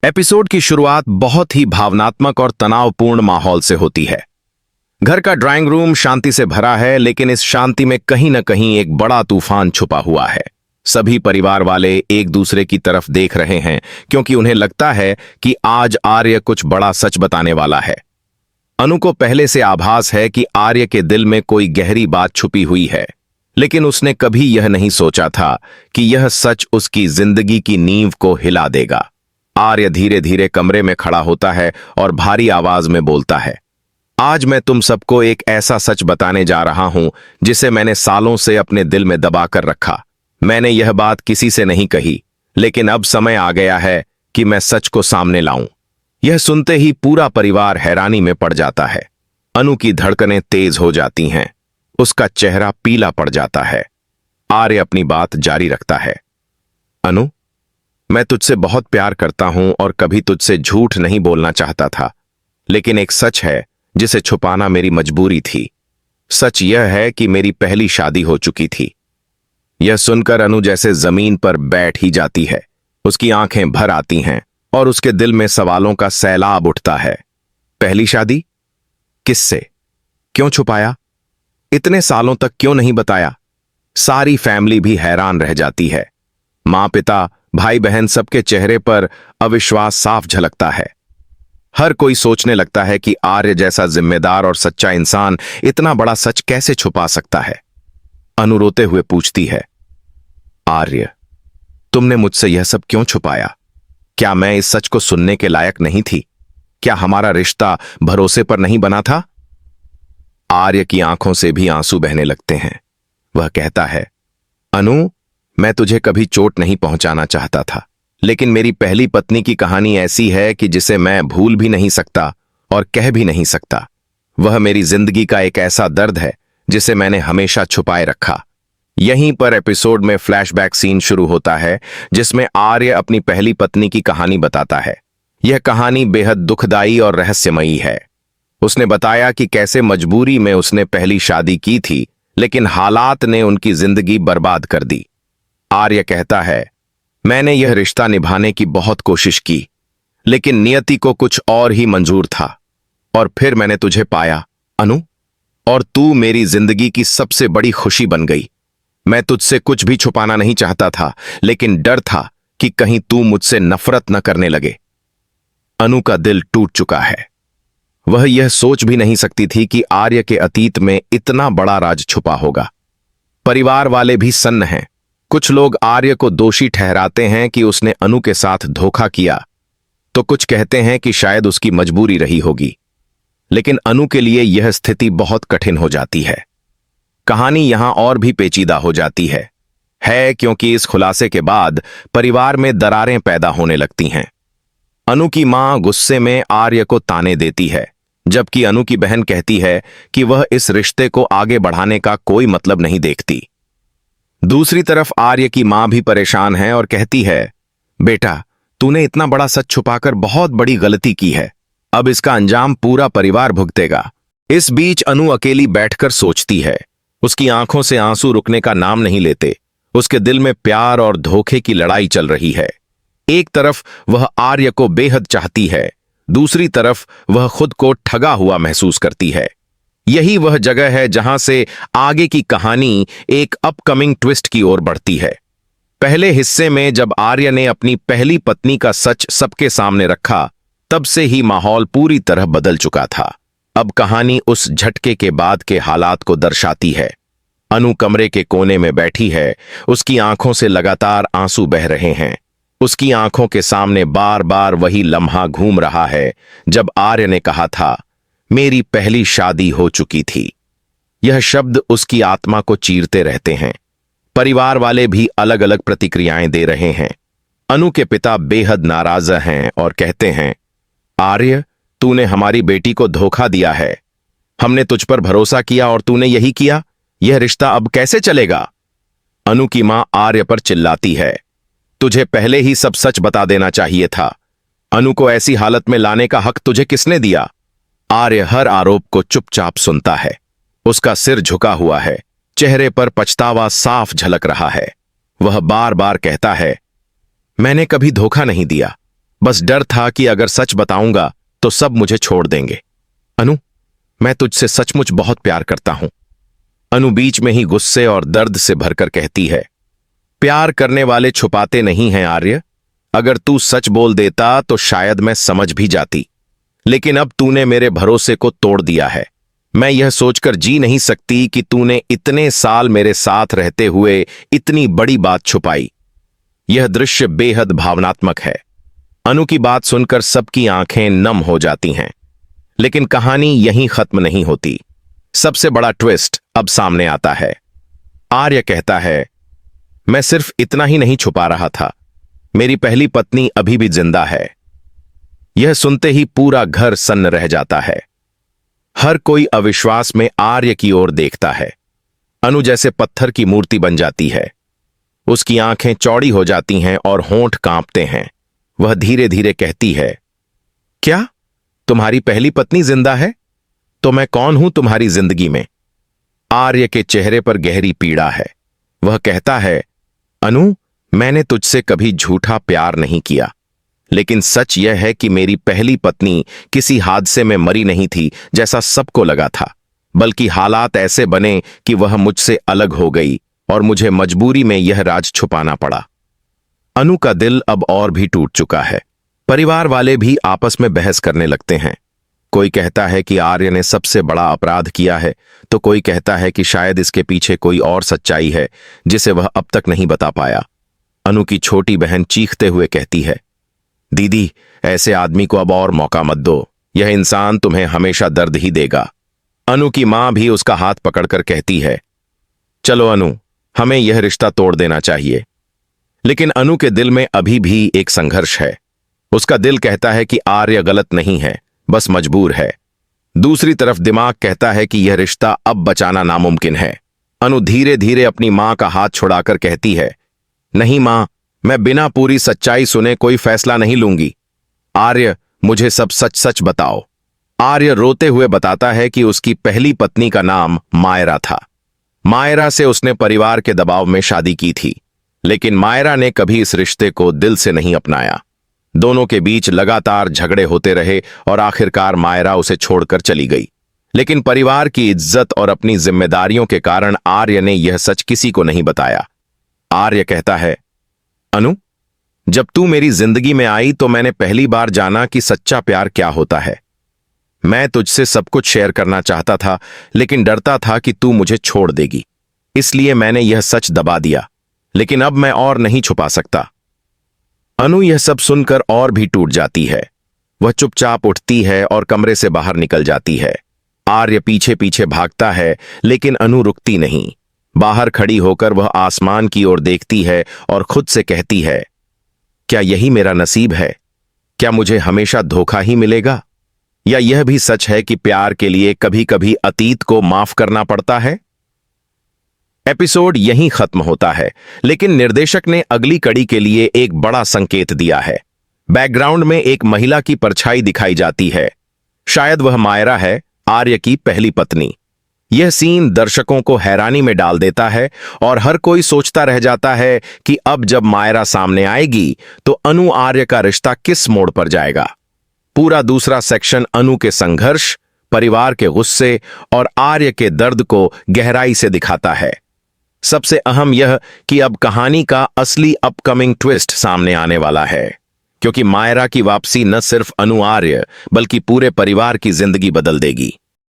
Episode की शुरुआत बहुत ही भावनात्मक और तनावपूर्ण माहौल से होती है। घर का ड्राइंग रूम शांति से भरा है, लेकिन इस शांति में कहीं न कहीं एक बड़ा तूफान छुपा हुआ है। सभी परिवार वाले एक दूसरे की तरफ देख रहे हैं, क्योंकि उन्हें लगता है कि आज आर्य कुछ बड़ा सच बताने वाला है। अनु को पहले से आभास है कि आर्य के दिल में कोई गहरी बात छुपी हुई है, लेकिन उसने कभी यह नहीं सोचा था कि यह सच उसकी जिंदगी की नींव को हिला देगा। आर्य धीरे धीरे कमरे में खड़ा होता है और भारी आवाज में बोलता है, आज मैं तुम सबको एक ऐसा सच बताने जा रहा हूं जिसे मैंने सालों से अपने दिल में दबाकर रखा। मैंने यह बात किसी से नहीं कही, लेकिन अब समय आ गया है कि मैं सच को सामने लाऊं। यह सुनते ही पूरा परिवार हैरानी में पड़ जाता है। अनु की धड़कनें तेज हो जाती हैं, उसका चेहरा पीला पड़ जाता है। आर्य अपनी बात जारी रखता है, अनु, मैं तुझसे बहुत प्यार करता हूं और कभी तुझसे झूठ नहीं बोलना चाहता था, लेकिन एक सच है जिसे छुपाना मेरी मजबूरी थी। सच यह है कि मेरी पहली शादी हो चुकी थी। यह सुनकर अनु जैसे जमीन पर बैठ ही जाती है। उसकी आंखें भर आती हैं और उसके दिल में सवालों का सैलाब उठता है। पहली शादी? किससे? क्यों छुपाया? इतने सालों तक क्यों नहीं बताया? सारी फैमिली भी हैरान रह जाती है। मां, पिता, भाई बहन सबके चेहरे पर अविश्वास साफ झलकता है। हर कोई सोचने लगता है कि आर्य जैसा जिम्मेदार और सच्चा इंसान इतना बड़ा सच कैसे छुपा सकता है। अनु रोते हुए पूछती है, आर्य, तुमने मुझसे यह सब क्यों छुपाया? क्या मैं इस सच को सुनने के लायक नहीं थी? क्या हमारा रिश्ता भरोसे पर नहीं बना था? आर्य की आंखों से भी आंसू बहने लगते हैं। वह कहता है, अनु, मैं तुझे कभी चोट नहीं पहुंचाना चाहता था, लेकिन मेरी पहली पत्नी की कहानी ऐसी है कि जिसे मैं भूल भी नहीं सकता और कह भी नहीं सकता। वह मेरी जिंदगी का एक ऐसा दर्द है जिसे मैंने हमेशा छुपाए रखा। यहीं पर एपिसोड में फ्लैशबैक सीन शुरू होता है, जिसमें आर्य अपनी पहली पत्नी की कहानी बताता है। यह कहानी बेहद दुखदाई और रहस्यमयी है। उसने बताया कि कैसे मजबूरी में उसने पहली शादी की थी, लेकिन हालात ने उनकी जिंदगी बर्बाद कर दी। आर्य कहता है, मैंने यह रिश्ता निभाने की बहुत कोशिश की, लेकिन नियति को कुछ और ही मंजूर था। और फिर मैंने तुझे पाया, अनु, और तू मेरी जिंदगी की सबसे बड़ी खुशी बन गई। मैं तुझसे कुछ भी छुपाना नहीं चाहता था, लेकिन डर था कि कहीं तू मुझसे नफरत न करने लगे। अनु का दिल टूट चुका है। वह यह सोच भी नहीं सकती थी कि आर्य के अतीत में इतना बड़ा राज छुपा होगा। परिवार वाले भी सन्न हैं। कुछ लोग आर्य को दोषी ठहराते हैं कि उसने अनु के साथ धोखा किया, तो कुछ कहते हैं कि शायद उसकी मजबूरी रही होगी। लेकिन अनु के लिए यह स्थिति बहुत कठिन हो जाती है। कहानी यहां और भी पेचीदा हो जाती है क्योंकि इस खुलासे के बाद परिवार में दरारें पैदा होने लगती हैं। अनु की मां गुस्से में आर्य को ताने देती है, जबकि अनु की बहन कहती है कि वह इस रिश्ते को आगे बढ़ाने का कोई मतलब नहीं देखती। दूसरी तरफ आर्य की मां भी परेशान है और कहती है, बेटा, तूने इतना बड़ा सच छुपाकर बहुत बड़ी गलती की है। अब इसका अंजाम पूरा परिवार भुगतेगा। इस बीच अनु अकेली बैठकर सोचती है। उसकी आंखों से आंसू रुकने का नाम नहीं लेते। उसके दिल में प्यार और धोखे की लड़ाई चल रही है। एक तरफ वह आर्य को बेहद चाहती है, दूसरी तरफ वह खुद को ठगा हुआ महसूस करती है। यही वह जगह है जहां से आगे की कहानी एक अपकमिंग ट्विस्ट की ओर बढ़ती है। पहले हिस्से में जब आर्य ने अपनी पहली पत्नी का सच सबके सामने रखा, तब से ही माहौल पूरी तरह बदल चुका था। अब कहानी उस झटके के बाद के हालात को दर्शाती है। अनु कमरे के कोने में बैठी है। उसकी आंखों से लगातार आंसू बह रहे हैं। उसकी आंखों के सामने बार बार वही लम्हा घूम रहा है जब आर्य ने कहा था, मेरी पहली शादी हो चुकी थी। यह शब्द उसकी आत्मा को चीरते रहते हैं। परिवार वाले भी अलग अलग प्रतिक्रियाएं दे रहे हैं। अनु के पिता बेहद नाराज हैं और कहते हैं, आर्य, तूने हमारी बेटी को धोखा दिया है। हमने तुझ पर भरोसा किया और तूने यही किया। यह रिश्ता अब कैसे चलेगा? अनु की मां आर्य पर चिल्लाती है, तुझे पहले ही सब सच बता देना चाहिए था। अनु को ऐसी हालत में लाने का हक तुझे किसने दिया? आर्य हर आरोप को चुपचाप सुनता है। उसका सिर झुका हुआ है, चेहरे पर पछतावा साफ झलक रहा है। वह बार बार कहता है, मैंने कभी धोखा नहीं दिया। बस डर था कि अगर सच बताऊंगा तो सब मुझे छोड़ देंगे। अनु, मैं तुझसे सचमुच बहुत प्यार करता हूं। अनु बीच में ही गुस्से और दर्द से भरकर कहती है, प्यार करने वाले छुपाते नहीं हैं आर्य। अगर तू सच बोल देता तो शायद मैं समझ भी जाती, लेकिन अब तूने मेरे भरोसे को तोड़ दिया है। मैं यह सोचकर जी नहीं सकती कि तूने इतने साल मेरे साथ रहते हुए इतनी बड़ी बात छुपाई। यह दृश्य बेहद भावनात्मक है। अनु की बात सुनकर सबकी आंखें नम हो जाती हैं। लेकिन कहानी यहीं खत्म नहीं होती। सबसे बड़ा ट्विस्ट अब सामने आता है। आर्य कहता है, मैं सिर्फ इतना ही नहीं छुपा रहा था, मेरी पहली पत्नी अभी भी जिंदा है। यह सुनते ही पूरा घर सन्न रह जाता है। हर कोई अविश्वास में आर्य की ओर देखता है। अनु जैसे पत्थर की मूर्ति बन जाती है। उसकी आंखें चौड़ी हो जाती हैं और होंठ कांपते हैं। वह धीरे धीरे कहती है, क्या तुम्हारी पहली पत्नी जिंदा है? तो मैं कौन हूं तुम्हारी जिंदगी में? आर्य के चेहरे पर गहरी पीड़ा है। वह कहता है, अनु, मैंने तुझसे कभी झूठा प्यार नहीं किया, लेकिन सच यह है कि मेरी पहली पत्नी किसी हादसे में मरी नहीं थी जैसा सबको लगा था, बल्कि हालात ऐसे बने कि वह मुझसे अलग हो गई और मुझे मजबूरी में यह राज छुपाना पड़ा। अनु का दिल अब और भी टूट चुका है। परिवार वाले भी आपस में बहस करने लगते हैं। कोई कहता है कि आर्य ने सबसे बड़ा अपराध किया है, तो कोई कहता है कि शायद इसके पीछे कोई और सच्चाई है जिसे वह अब तक नहीं बता पाया। अनु की छोटी बहन चीखते हुए कहती है, दीदी, ऐसे आदमी को अब और मौका मत दो, यह इंसान तुम्हें हमेशा दर्द ही देगा। अनु की मां भी उसका हाथ पकड़कर कहती है, चलो अनु, हमें यह रिश्ता तोड़ देना चाहिए। लेकिन अनु के दिल में अभी भी एक संघर्ष है। उसका दिल कहता है कि आर्य गलत नहीं है, बस मजबूर है। दूसरी तरफ दिमाग कहता है कि यह रिश्ता अब बचाना नामुमकिन है। अनु धीरे धीरे अपनी मां का हाथ छुड़ाकर कहती है, नहीं मां, मैं बिना पूरी सच्चाई सुने कोई फैसला नहीं लूंगी। आर्य, मुझे सब सच सच बताओ। आर्य रोते हुए बताता है कि उसकी पहली पत्नी का नाम मायरा था। मायरा से उसने परिवार के दबाव में शादी की थी, लेकिन मायरा ने कभी इस रिश्ते को दिल से नहीं अपनाया। दोनों के बीच लगातार झगड़े होते रहे और आखिरकार मायरा उसे छोड़कर चली गई। लेकिन परिवार की इज्जत और अपनी जिम्मेदारियों के कारण आर्य ने यह सच किसी को नहीं बताया। आर्य कहता है, अनु, जब तू मेरी जिंदगी में आई तो मैंने पहली बार जाना कि सच्चा प्यार क्या होता है। मैं तुझसे सब कुछ शेयर करना चाहता था, लेकिन डरता था कि तू मुझे छोड़ देगी, इसलिए मैंने यह सच दबा दिया। लेकिन अब मैं और नहीं छुपा सकता। अनु यह सब सुनकर और भी टूट जाती है। वह चुपचाप उठती है और कमरे से बाहर निकल जाती है। आर्य पीछे पीछे भागता है, लेकिन अनु रुकती नहीं। बाहर खड़ी होकर वह आसमान की ओर देखती है और खुद से कहती है, क्या यही मेरा नसीब है? क्या मुझे हमेशा धोखा ही मिलेगा? या यह भी सच है कि प्यार के लिए कभी कभी अतीत को माफ करना पड़ता है? एपिसोड यहीं खत्म होता है, लेकिन निर्देशक ने अगली कड़ी के लिए एक बड़ा संकेत दिया है। बैकग्राउंड में एक महिला की परछाई दिखाई जाती है। शायद वह मायरा है, आर्य की पहली पत्नी। यह सीन दर्शकों को हैरानी में डाल देता है और हर कोई सोचता रह जाता है कि अब जब मायरा सामने आएगी तो अनु आर्य का रिश्ता किस मोड़ पर जाएगा। पूरा दूसरा सेक्शन अनु के संघर्ष, परिवार के गुस्से और आर्य के दर्द को गहराई से दिखाता है। सबसे अहम यह कि अब कहानी का असली अपकमिंग ट्विस्ट सामने आने वाला है, क्योंकि मायरा की वापसी न सिर्फ अनु आर्य बल्कि पूरे परिवार की जिंदगी बदल देगी।